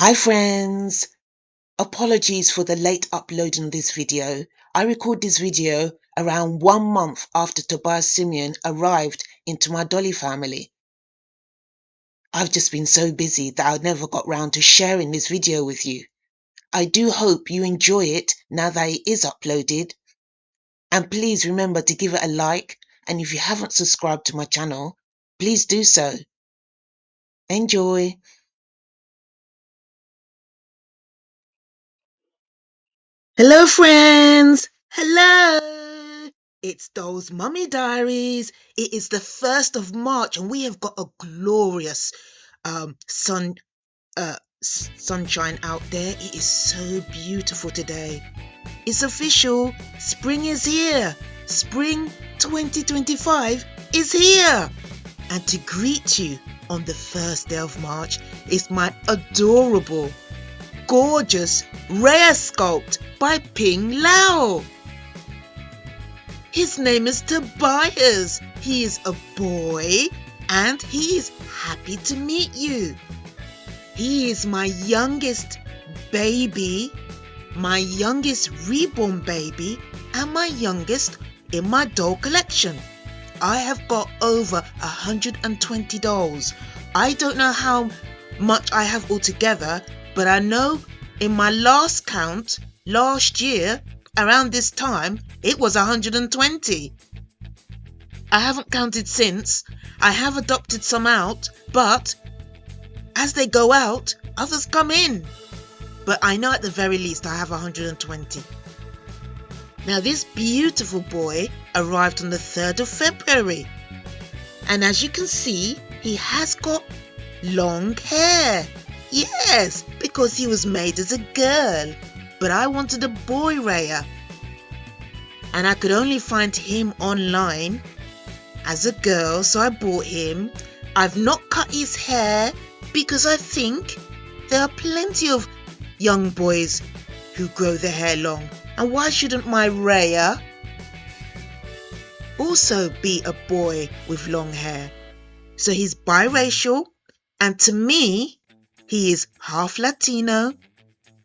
Hi friends! Apologies for the late uploading of this video. I recorded this video around 1 month after Tobias-Simeon arrived into my dolly family. I've just been so busy that I never got round to sharing this video with you. I do hope you enjoy it now that it is uploaded. And please remember to give it a like, and if you haven't subscribed to my channel, please do so. Enjoy! Hello friends! Hello! It's Doll's Mummy Diaries. It is the 1st of March and we have got a glorious sunshine out there. It is so beautiful today. It's official. Spring is here. Spring 2025 is here. And to greet you on the 1st day of March is my adorable, gorgeous Raya sculpt by Ping Lao. His name is Tobias. He is a boy and he is happy to meet you. He is my youngest baby, my youngest reborn baby, and my youngest in my doll collection. I have got over 120 dolls. I don't know how much I have altogether, but I know in my last count last year around this time it was 120. I haven't counted since. I have adopted some out, but as they go out others come in, but I know at the very least I have 120. Now this beautiful boy arrived on the 3rd of February, and as you can see he has got long hair. Yes, because he was made as a girl, but I wanted a boy Raya, and I could only find him online as a girl, so I bought him. I've not cut his hair because I think there are plenty of young boys who grow their hair long, and why shouldn't my Raya also be a boy with long hair? So he's biracial, and to me he is half Latino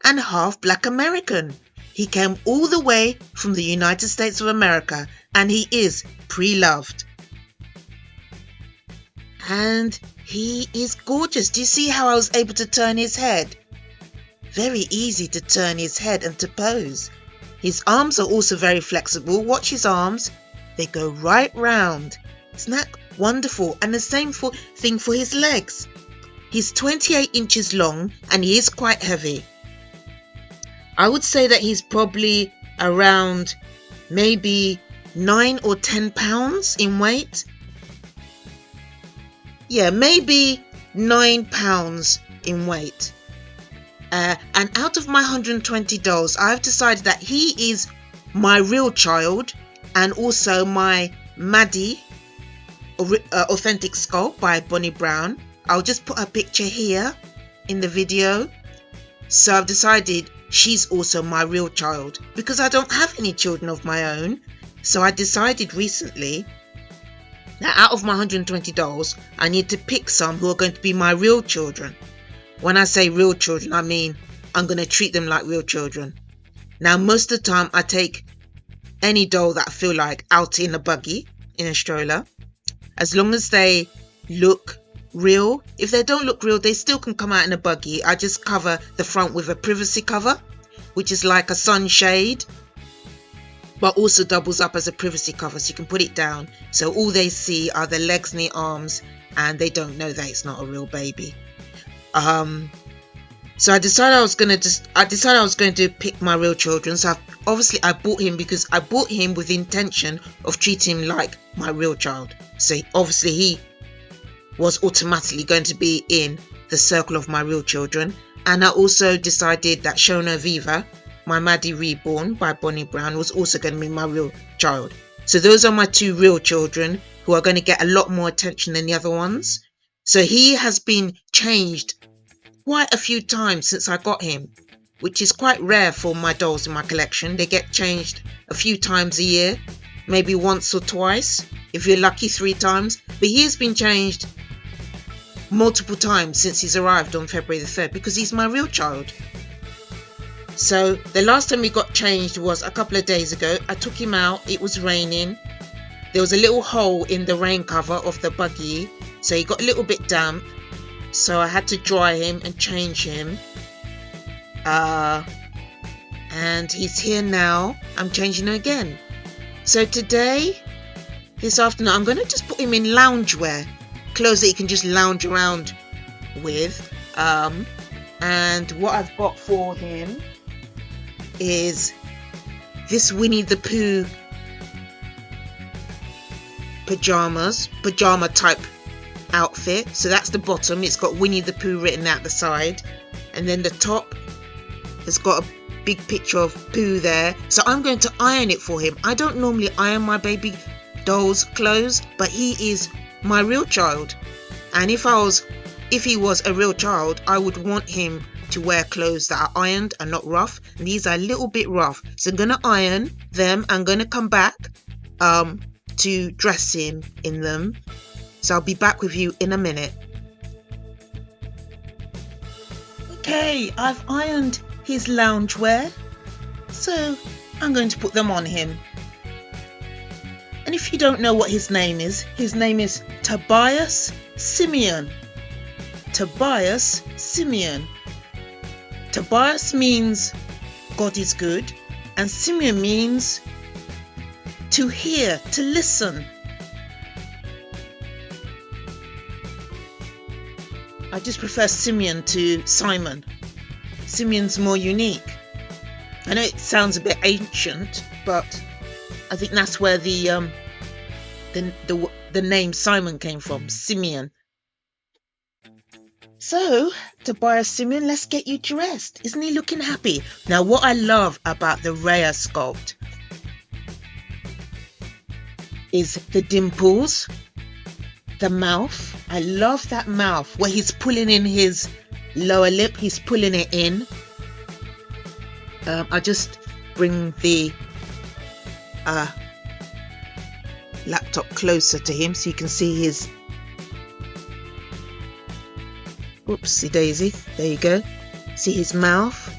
and half Black American. He came all the way from the United States of America, and he is pre-loved. And he is gorgeous. Do you see how I was able to turn his head? Very easy to turn his head and to pose. His arms are also very flexible. Watch his arms. They go right round. Isn't that wonderful? And the same thing for his legs. He's 28 inches long and he is quite heavy. I would say that he's probably around maybe 9 or 10 pounds in weight. Yeah, maybe 9 pounds in weight. And out of my 120 dolls, I've decided that he is my real child and also my Maddie authentic sculpt by Bonnie Brown. I'll just put her picture here in the video. So I've decided she's also my real child because I don't have any children of my own. So I decided recently that out of my 120 dolls, I need to pick some who are going to be my real children. When I say real children, I mean I'm going to treat them like real children. Now most of the time I take any doll that I feel like out in a buggy, in a stroller, as long as they look real. If they don't look real, they still can come out in a buggy. I just cover the front with a privacy cover, which is like a sunshade, but also doubles up as a privacy cover, so you can put it down so all they see are the legs and the arms, and they don't know that it's not a real baby. So I decided I was going to pick my real children. So I bought him because I bought him with the intention of treating him like my real child. So obviously he was automatically going to be in the circle of my real children. And I also decided that Shona Viva, my Maddie Reborn by Bonnie Brown, was also going to be my real child. So those are my 2 real children who are going to get a lot more attention than the other ones. So he has been changed quite a few times since I got him, which is quite rare for my dolls in my collection. They get changed a few times a year, maybe once or twice, if you're lucky 3 times. But he has been changed multiple times since he's arrived on February the 3rd because he's my real child. So the last time he got changed was a couple of days ago. I took him out. It was raining. There was a little hole in the rain cover of the buggy, so he got a little bit damp. So I had to dry him and change him. And he's here now. I'm changing him again. So today, this afternoon, I'm going to just put him in loungewear, clothes that he can just lounge around with. And what I've got for him is this Winnie the Pooh pajama type outfit. So that's the bottom. It's got Winnie the Pooh written out the side, and then the top has got a big picture of Pooh there. So I'm going to iron it for him. I don't normally iron my baby doll's clothes, but he is my real child, and if he was a real child, I would want him to wear clothes that are ironed and not rough, and these are a little bit rough, so I'm going to iron them. I'm going to come back to dress him in them, so I'll be back with you in a minute. Okay, I've ironed his loungewear, so I'm going to put them on him. And if you don't know what his name is Tobias-Simeon. Tobias-Simeon. Tobias means God is good, and Simeon means to hear, to listen. I just prefer Simeon to Simon. Simeon's more unique. I know it sounds a bit ancient, but I think that's where the name Simon came from, Simeon. So, Tobias-Simeon, let's get you dressed. Isn't he looking happy? Now, what I love about the Raya sculpt is the dimples, the mouth. I love that mouth where he's pulling in his lower lip. He's pulling it in. I'll just bring the laptop closer to him so you can see his... Oopsie daisy. There you go. See his mouth?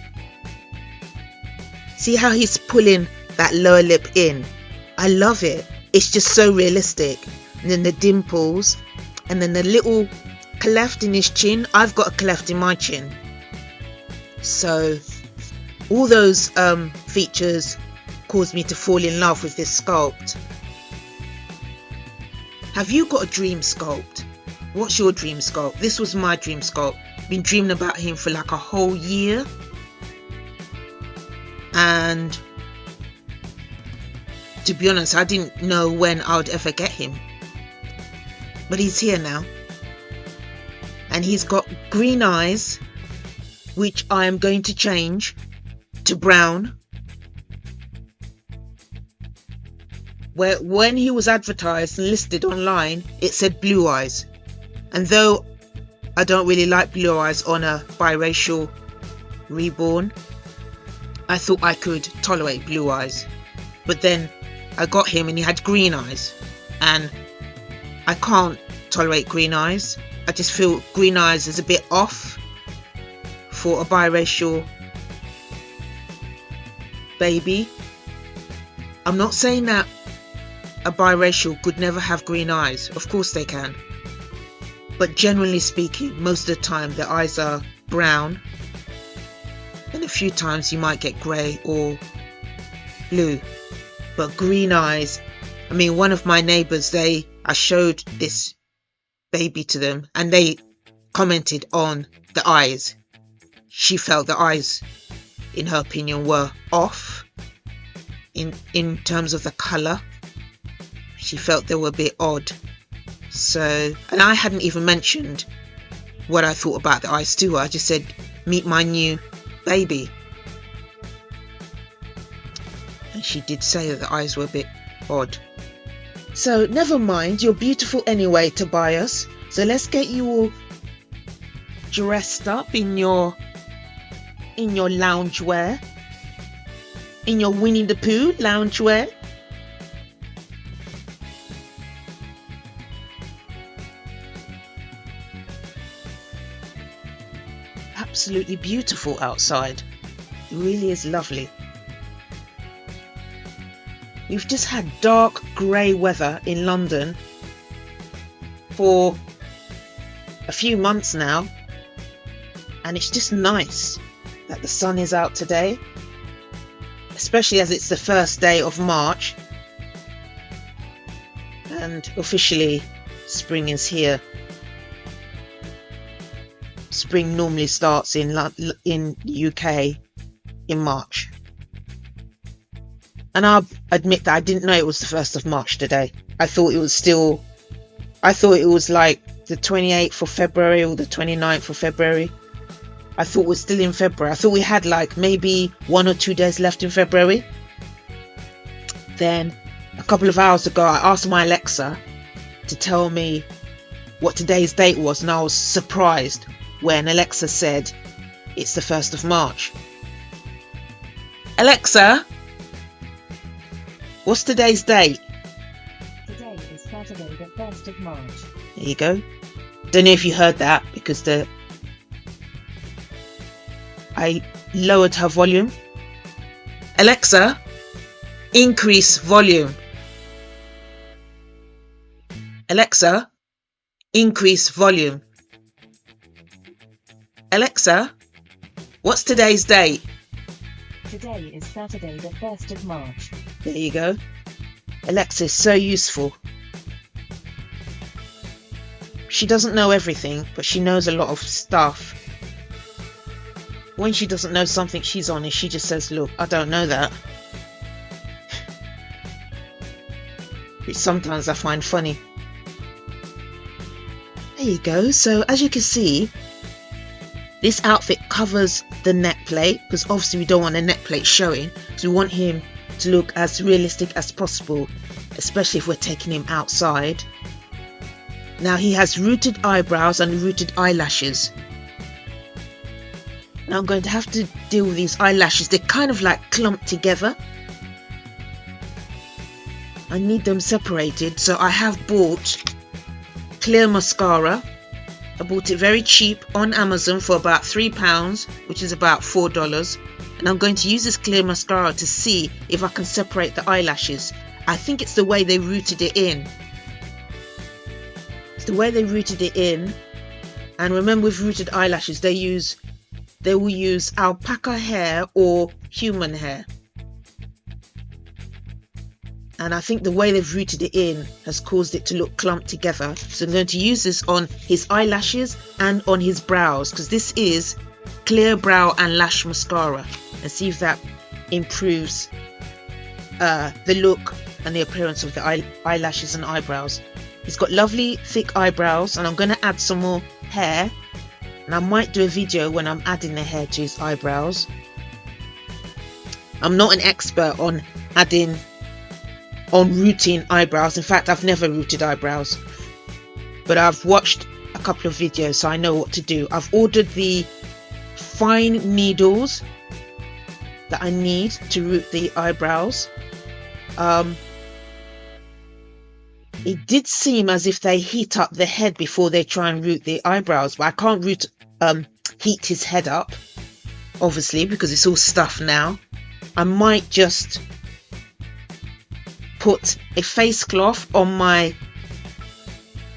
See how he's pulling that lower lip in? I love it. It's just so realistic. And then the dimples, and then the little cleft in his chin. I've got a cleft in my chin. So all those features caused me to fall in love with this sculpt. Have you got a dream sculpt? What's your dream sculpt? This was my dream sculpt. Been dreaming about him for like a whole year. And to be honest, I didn't know when I would ever get him. But he's here now. And he's got green eyes, which I am going to change to brown. Where when he was advertised and listed online, it said blue eyes. And though I don't really like blue eyes on a biracial reborn, I thought I could tolerate blue eyes. But then I got him and he had green eyes, and I can't tolerate green eyes. I just feel green eyes is a bit off for a biracial baby. I'm not saying that a biracial could never have green eyes. Of course they can. But generally speaking, most of the time their eyes are brown, and a few times you might get grey or blue. But green eyes, I mean, one of my neighbours, I showed this baby to them and they commented on the eyes. She felt the eyes, in her opinion, were off in terms of the colour. She felt they were a bit odd. So, and I hadn't even mentioned what I thought about the eyes to her. I just said, meet my new baby. And she did say that the eyes were a bit odd. So never mind, you're beautiful anyway, Tobias. So let's get you all dressed up in your loungewear, in your Winnie the Pooh loungewear. absolutely beautiful outside. It really is lovely. We've just had dark grey weather in London for a few months now, and it's just nice that the sun is out today, especially as it's the first day of March and officially spring is here. Spring normally starts in the UK in March. And I'll admit that I didn't know it was the 1st of March today. I thought it was like the 28th of February or the 29th of February. I thought we're still in February. I thought we had like maybe 1 or 2 days left in February. Then a couple of hours ago, I asked my Alexa to tell me what today's date was, and I was surprised when Alexa said it's the 1st of March. Alexa, what's today's date? Today is Saturday, the 1st of March. There you go. Don't know if you heard that because I lowered her volume. Alexa, increase volume. Alexa, increase volume. Alexa, what's today's date? Today is Saturday, the 1st of March. There you go. Alexa is so useful. She doesn't know everything, but she knows a lot of stuff. When she doesn't know something, she's honest. She just says, look, I don't know that. Which sometimes I find funny. There you go. So as you can see, this outfit covers the neck plate, because obviously we don't want a neck plate showing, so we want him to look as realistic as possible, especially if we're taking him outside. Now he has rooted eyebrows and rooted eyelashes. Now I'm going to have to deal with these eyelashes. They're kind of like clumped together. I need them separated, so I have bought clear mascara. I bought it very cheap on Amazon for about £3, which is about $4. And I'm going to use this clear mascara to see if I can separate the eyelashes. I think it's the way they rooted it in. It's the way they rooted it in. And remember, with rooted eyelashes, they will use alpaca hair or human hair. And I think the way they've rooted it in has caused it to look clumped together. So I'm going to use this on his eyelashes and on his brows, because this is clear brow and lash mascara, and see if that improves the look and the appearance of the eyelashes and eyebrows. He's got lovely thick eyebrows, and I'm going to add some more hair, and I might do a video when I'm adding the hair to his eyebrows. I'm not an expert on rooting eyebrows. In fact, I've never rooted eyebrows, but I've watched a couple of videos, so I know what to do. I've ordered the fine needles that I need to root the eyebrows. It did seem as if they heat up the head before they try and root the eyebrows, but I can't heat his head up, obviously, because it's all stuffed now. I might just put a face cloth on my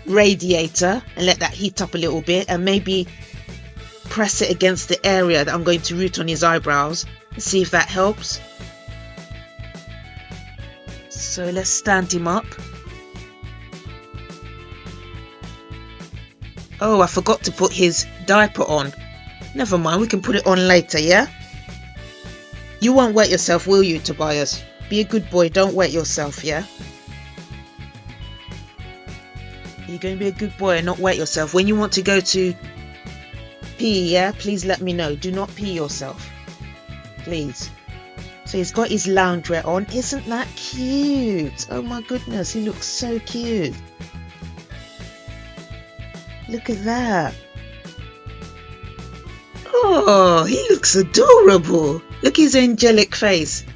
radiator and let that heat up a little bit, and maybe press it against the area that I'm going to root on his eyebrows and see if that helps. So let's stand him up. Oh, I forgot to put his diaper on. Never mind, we can put it on later, yeah? You won't wet yourself, will you, Tobias? Be a good boy, don't wet yourself, yeah? You're going to be a good boy and not wet yourself. When you want to go to pee, yeah? Please let me know. Do not pee yourself. Please. So he's got his loungewear on. Isn't that cute? Oh my goodness, he looks so cute. Look at that. Oh, he looks adorable. Look his angelic face.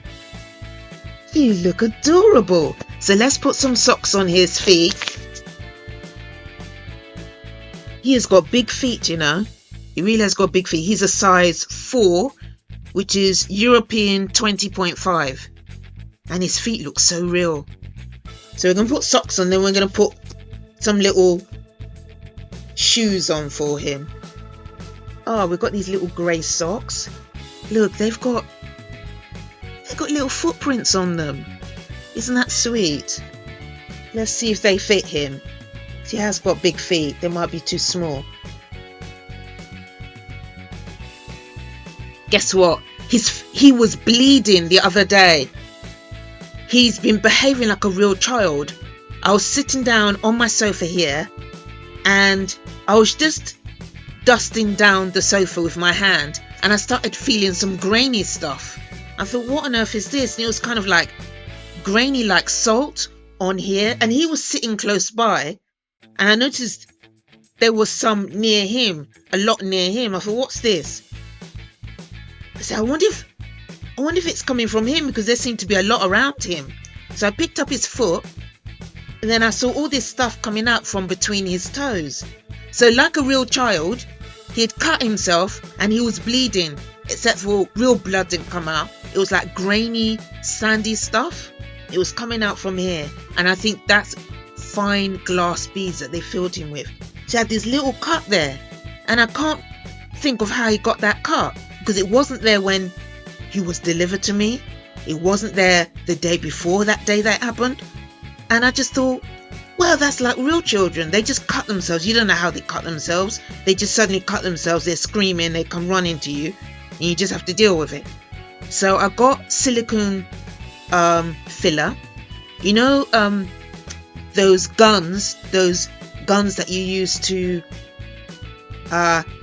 You look adorable. So let's put some socks on his feet. He has got big feet, you know. He really has got big feet. He's a size 4, which is European 20.5. And his feet look so real. So we're going to put socks on, then we're going to put some little shoes on for him. Oh, we've got these little grey socks. Look, they've got little footprints on them. Isn't that sweet? Let's see if they fit him. He has got big feet. They might be too small. Guess what? He was bleeding the other day. He's been behaving like a real child. I was sitting down on my sofa here and I was just dusting down the sofa with my hand and I started feeling some grainy stuff. I thought, what on earth is this? And it was kind of like grainy, like salt on here. And he was sitting close by and I noticed there was some near him, a lot near him. I thought, what's this? I said, I wonder if it's coming from him because there seemed to be a lot around him. So I picked up his foot and then I saw all this stuff coming out from between his toes. So like a real child, he had cut himself and he was bleeding, except for real blood didn't come out. It was like grainy, sandy stuff. It was coming out from here. And I think that's fine glass beads that they filled him with. So he had this little cut there. And I can't think of how he got that cut because it wasn't there when he was delivered to me. It wasn't there the day before that day that happened. And I just thought, well, that's like real children. They just cut themselves. You don't know how they cut themselves. They just suddenly cut themselves. They're screaming. They come running to you. And you just have to deal with it. So I got silicone filler. You know those guns that you use to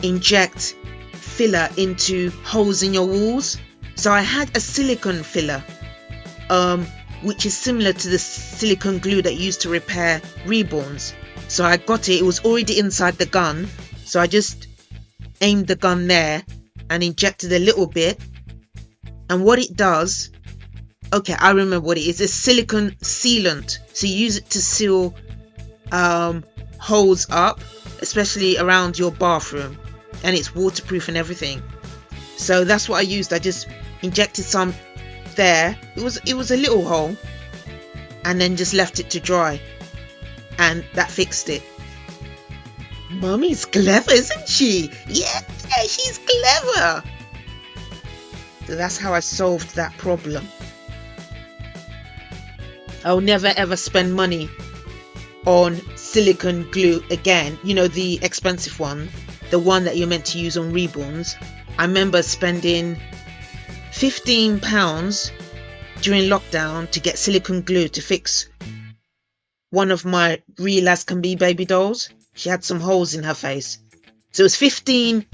inject filler into holes in your walls. So I had a silicone filler, which is similar to the silicone glue that you use to repair Reborns. So I got it. It was already inside the gun. So I just aimed the gun there and injected a little bit. And what it does, okay, I remember what it is. It's silicone sealant. So you use it to seal holes up, especially around your bathroom. And it's waterproof and everything. So that's what I used. I just injected some there. It was a little hole. And then just left it to dry. And that fixed it. Mummy's clever, isn't she? Yeah, she's clever. So that's how I solved that problem. I'll never ever spend money on silicone glue again. You know, the expensive one. The one that you're meant to use on Reborns. I remember spending £15 during lockdown to get silicone glue to fix one of my real as can be baby dolls. She had some holes in her face. So it was $15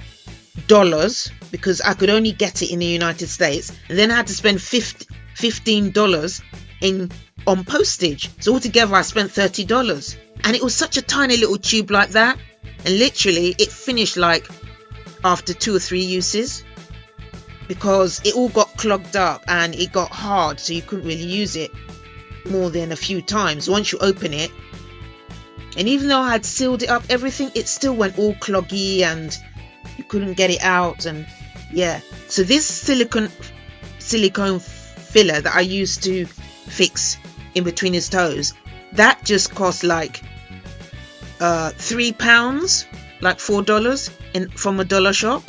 because I could only get it in the United States. And then I had to spend $15 on postage. So altogether I spent $30. And it was such a tiny little tube like that. And literally it finished like after 2 or 3 uses. Because it all got clogged up and it got hard, so you couldn't really use it more than a few times once you open it. And even though I had sealed it up, everything, it still went all cloggy and you couldn't get it out. And yeah, so this silicone filler that I used to fix in between his toes, that just cost like £3, like $4 from a dollar shop.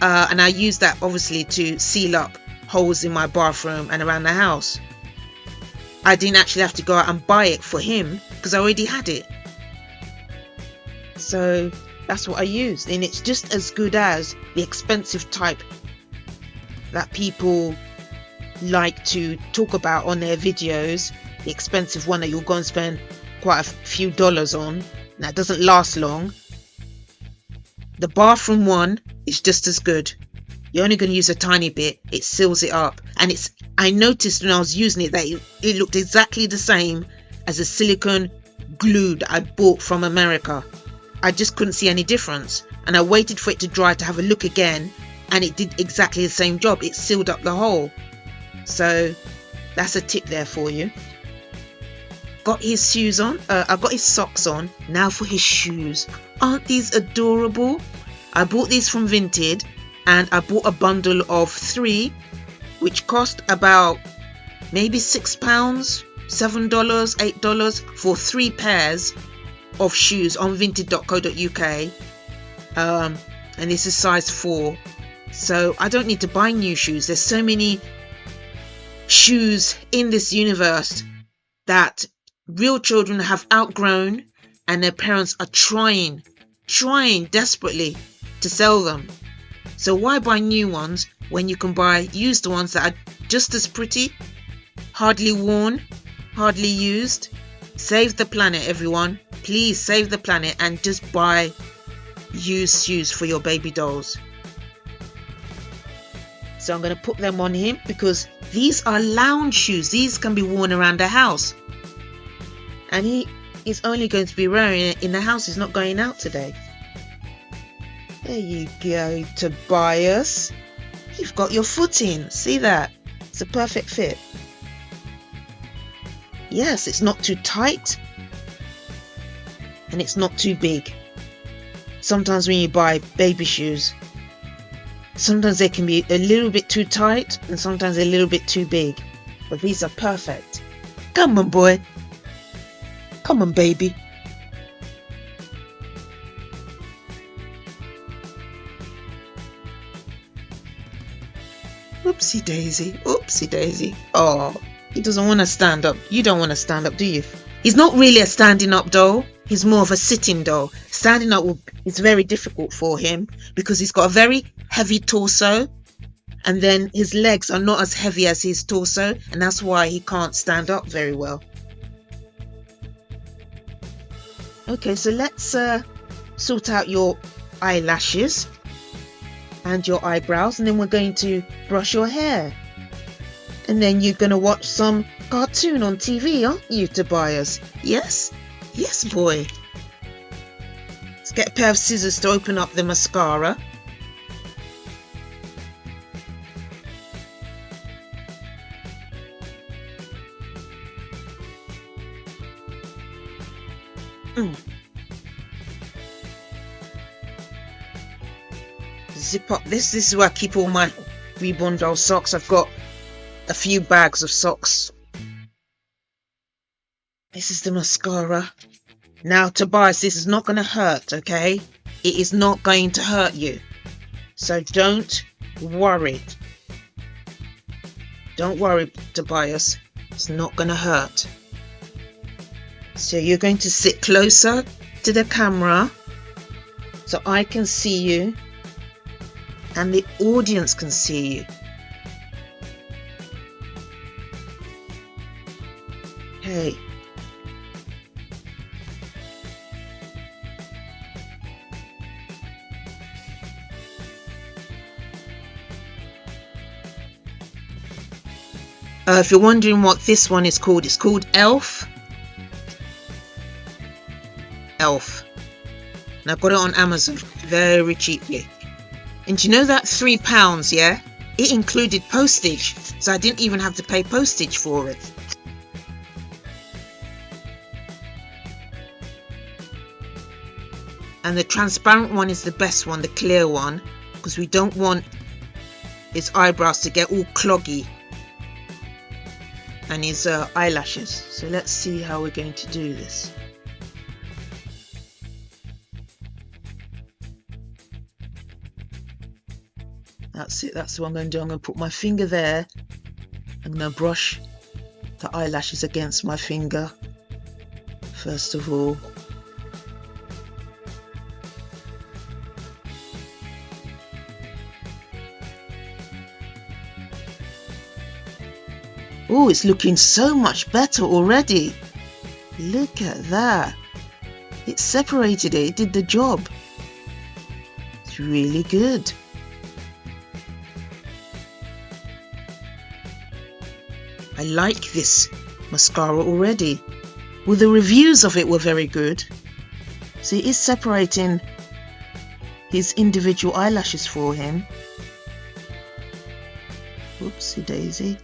And I used that obviously to seal up holes in my bathroom and around the house. I didn't actually have to go out and buy it for him because I already had it. So that's what I used. And it's just as good as the expensive type that people like to talk about on their videos. The expensive one that you'll go and spend quite a few dollars on. That doesn't last long. The bathroom one is just as good. You're only going to use a tiny bit. It seals it up. And I noticed when I was using it that it looked exactly the same as a silicone glue that I bought from America. I just couldn't see any difference. And I waited for it to dry to have a look again. And it did exactly the same job. It sealed up the hole. So that's a tip there for you. Got his shoes on. I got his socks on. Now for his shoes. Aren't these adorable? I bought these from Vinted, and I bought a bundle of 3, which cost about maybe £6, $7, $8 for 3 pairs of shoes on vinted.co.uk. And this is size 4. So I don't need to buy new shoes. There's so many shoes in this universe that real children have outgrown, and their parents are trying desperately to sell them. So why buy new ones when you can buy used ones that are just as pretty, hardly worn, hardly used? Save the planet, everyone. Please save the planet and just buy used shoes for your baby dolls. So I'm going to put them on him because these are lounge shoes. These can be worn around the house. And he is only going to be wearing it in the house. He's not going out today. There you go, Tobias. You've got your foot in. See that? It's a perfect fit. Yes, it's not too tight. And it's not too big. Sometimes when you buy baby shoes, sometimes they can be a little bit too tight and sometimes a little bit too big. But these are perfect. Come on, boy. Come on, baby. Oopsie daisy. Oopsie daisy. Oh, he doesn't want to stand up. You don't want to stand up, do you? He's not really a standing up doll. He's more of a sitting doll. Standing up is very difficult for him because he's got a very heavy torso, and then his legs are not as heavy as his torso, and that's why he can't stand up very well. Okay, so let's sort out your eyelashes and your eyebrows, and then we're going to brush your hair. And then you're going to watch some cartoon on TV, aren't you, Tobias? Yes? Yes, boy. Let's get a pair of scissors to open up the mascara. Zip up this. This is where I keep all my Reborn doll socks. I've got a few bags of socks. This is the mascara. Now, Tobias, this is not going to hurt, okay? It is not going to hurt you. So don't worry. Don't worry, Tobias. It's not going to hurt. So you're going to sit closer to the camera so I can see you and the audience can see you. Hey. If you're wondering what this one is called, it's called Elf. Elf. And I got it on Amazon very cheaply. And you know that £3, yeah? It included postage, so I didn't even have to pay postage for it. And the transparent one is the best one, the clear one, because we don't want his eyebrows to get all cloggy and his eyelashes. So let's see how we're going to do this. That's it, that's what I'm going to do. I'm going to put my finger there. I'm going to brush the eyelashes against my finger first of all. Oh, it's looking so much better already. Look at that. It separated it. It did the job. It's really good. I like this mascara already. Well, the reviews of it were very good. So it is separating his individual eyelashes for him. Whoopsie daisy.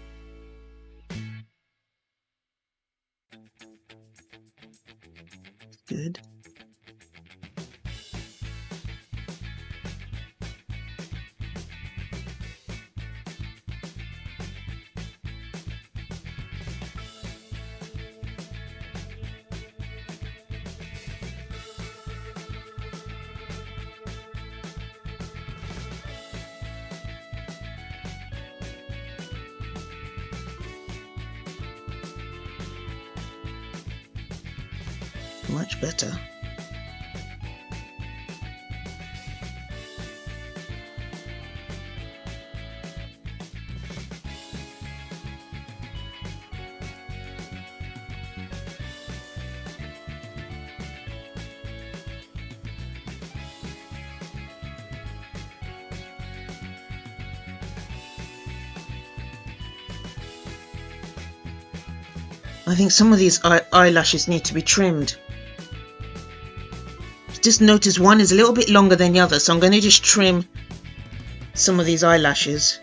Good. Much better. I think some of these eyelashes need to be trimmed. Just notice one is a little bit longer than the other, so I'm going to just trim some of these eyelashes.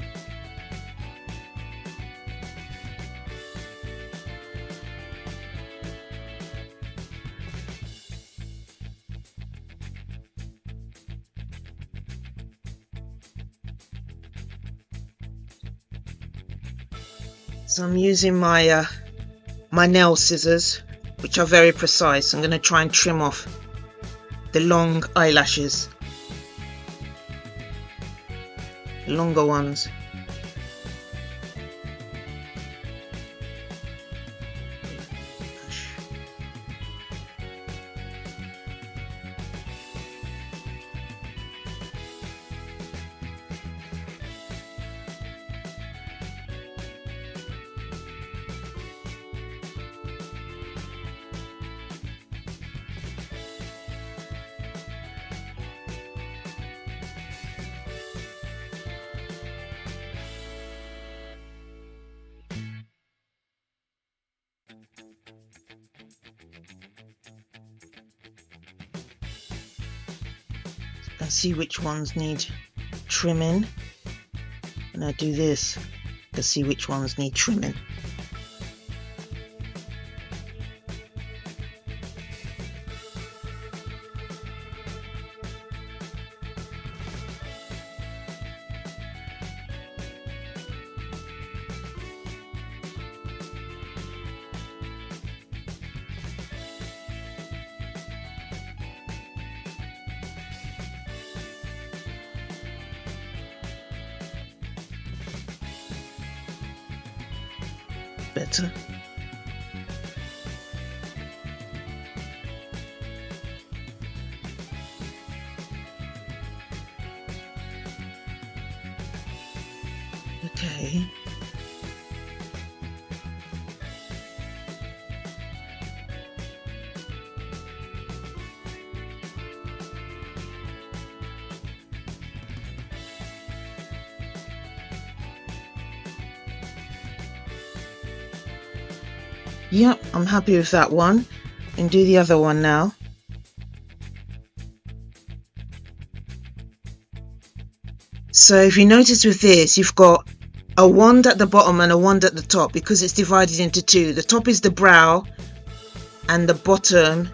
So I'm using my my nail scissors, which are very precise. I'm going to try and trim off the long eyelashes, the longer ones. And see which ones need trimming, and I do this to see which ones need trimming. Better. Okay. Yep, I'm happy with that one. And do the other one now. So if you notice with this, you've got a wand at the bottom and a wand at the top because it's divided into two. The top is the brow and the bottom,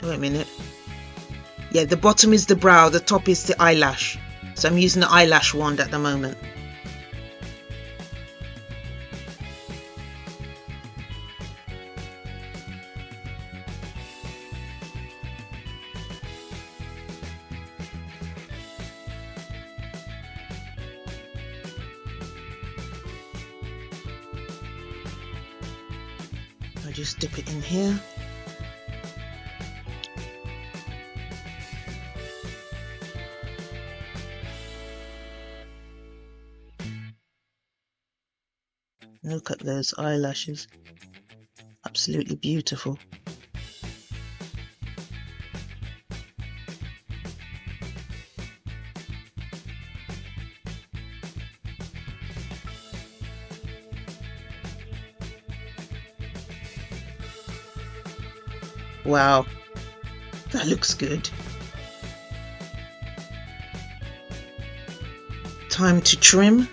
wait a minute. Yeah, the bottom is the brow, the top is the eyelash. So I'm using the eyelash wand at the moment. I just dip it in here. Look at those eyelashes. Absolutely beautiful. Wow, that looks good. Time to trim.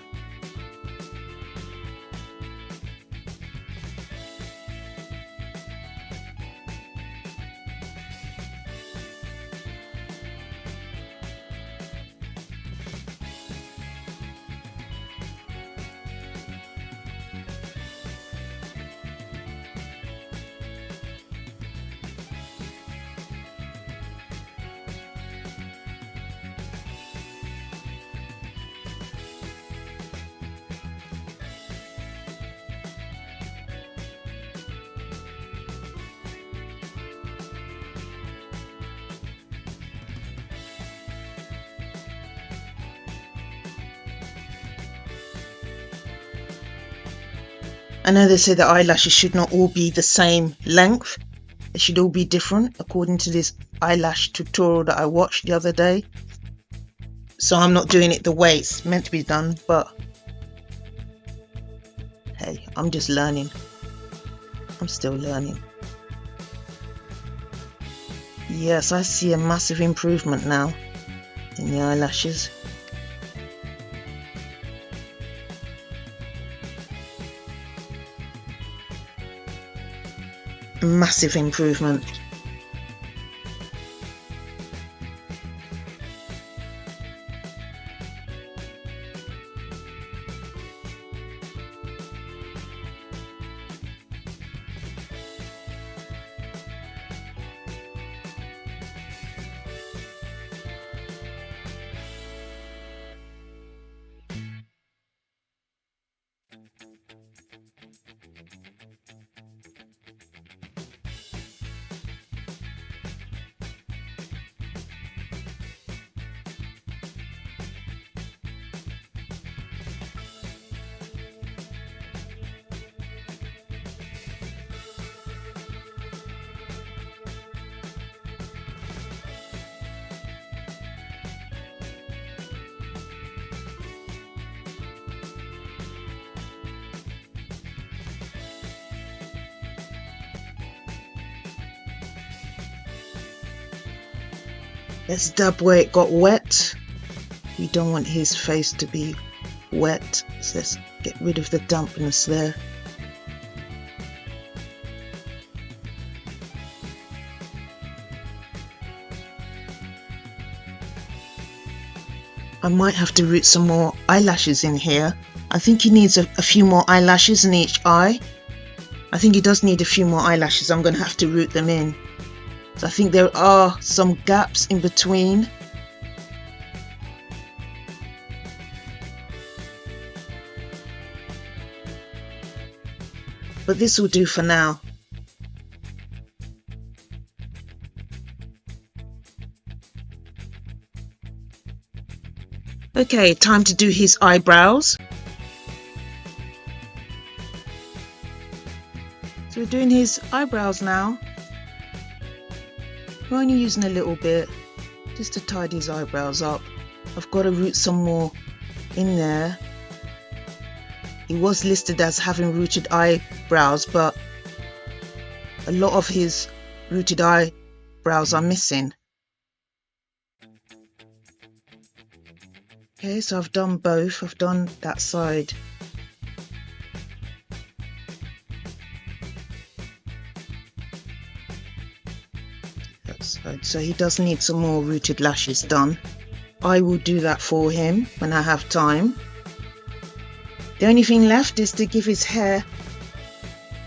I know they say that eyelashes should not all be the same length. They should all be different according to this eyelash tutorial that I watched the other day. So I'm not doing it the way it's meant to be done, but hey, I'm just learning. I'm still learning. Yes, I see a massive improvement now in the eyelashes. Massive improvement. Let's dab where it got wet. We don't want his face to be wet, so let's get rid of the dampness there. I might have to root some more eyelashes in here. I think he needs a few more eyelashes in each eye. I think he does need a few more eyelashes. I'm going to have to root them in. So I think there are some gaps in between. But this will do for now. Okay, time to do his eyebrows. So we're doing his eyebrows now. We're only using a little bit just to tidy his eyebrows up. I've got to root some more in there. He was listed as having rooted eyebrows, but a lot of his rooted eyebrows are missing. Okay, so I've done both. I've done that side. That side. So he does need some more rooted lashes done. I will do that for him when I have time. The only thing left is to give his hair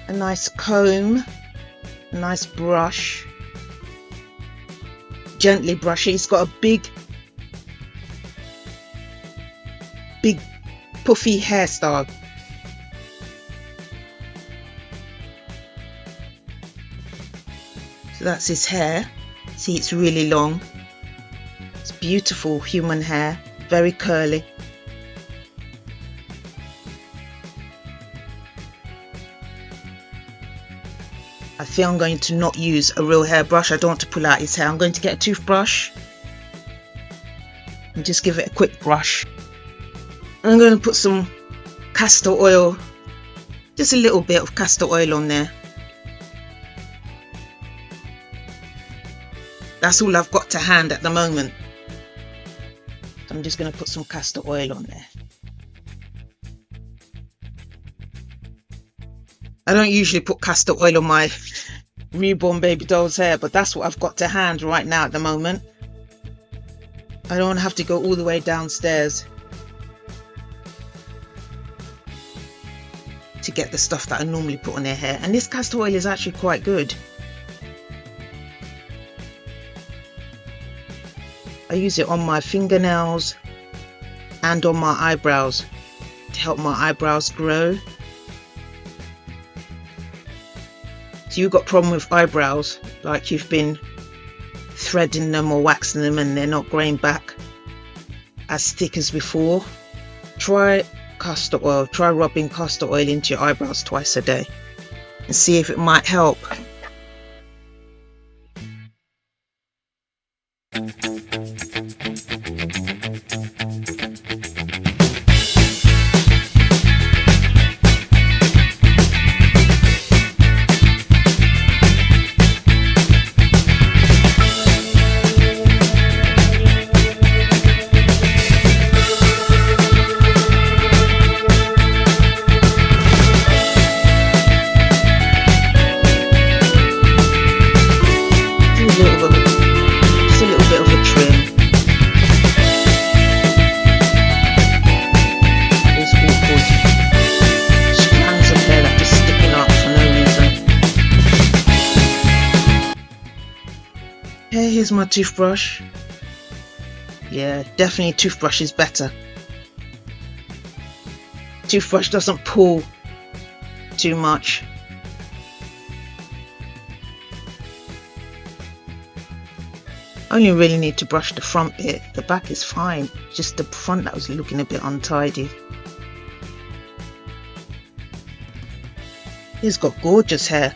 a nice comb, a nice brush. Gently brush it. He's got a big puffy hairstyle. So that's his hair. See, it's really long. It's beautiful human hair, very curly. I feel I'm going to not use a real hairbrush. I don't want to pull out his hair. I'm going to get a toothbrush and just give it a quick brush. I'm going to put some castor oil, just a little bit of castor oil on there. That's all I've got to hand at the moment. So I'm just going to put some castor oil on there. I don't usually put castor oil on my reborn baby doll's hair, but that's what I've got to hand right now at the moment. I don't have to go all the way downstairs to get the stuff that I normally put on their hair. And this castor oil is actually quite good. I use it on my fingernails and on my eyebrows to help my eyebrows grow. So you've got a problem with eyebrows, like you've been threading them or waxing them and they're not growing back as thick as before. Try castor oil. Try rubbing castor oil into your eyebrows twice a day and see if it might help. Just a little bit of a trim. It's awkward. Strands of hair that just sticking up for no reason. Okay, here's my toothbrush. Yeah, definitely toothbrush is better. Toothbrush doesn't pull too much. Only really need to brush the front bit. The back is fine. Just the front that was looking a bit untidy. He's got gorgeous hair.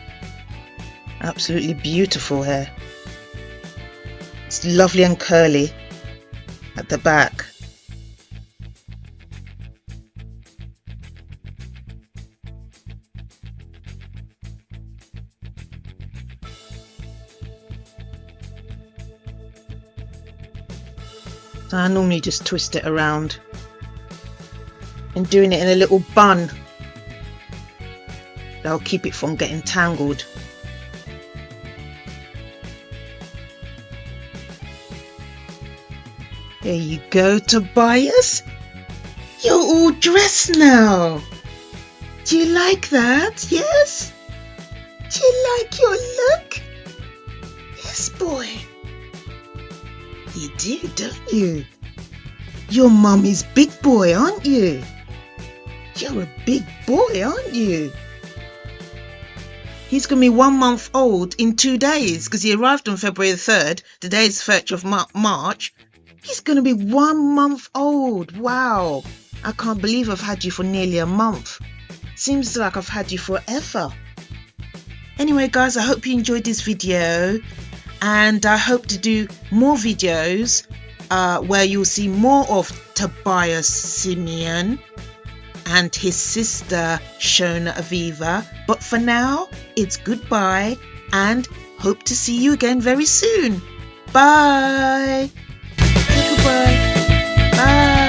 Absolutely beautiful hair. It's lovely and curly at the back. So I normally just twist it around and doing it in a little bun. That'll keep it from getting tangled. There you go, Tobias. You're all dressed now. Do you like that? Yes? Do you like your look? Yes, boy. You do, don't you? You're Mummy's big boy, aren't you? You're a big boy, aren't you? He's going to be 1 month old in 2 days because he arrived on February the 3rd. Today is 3rd of March. He's going to be 1 month old. Wow. I can't believe I've had you for nearly a month. Seems like I've had you forever. Anyway, guys, I hope you enjoyed this video. And I hope to do more videos where you'll see more of Tobias-Simeon and his sister Shona Aviva. But for now, it's goodbye and hope to see you again very soon. Bye. Say goodbye. Bye.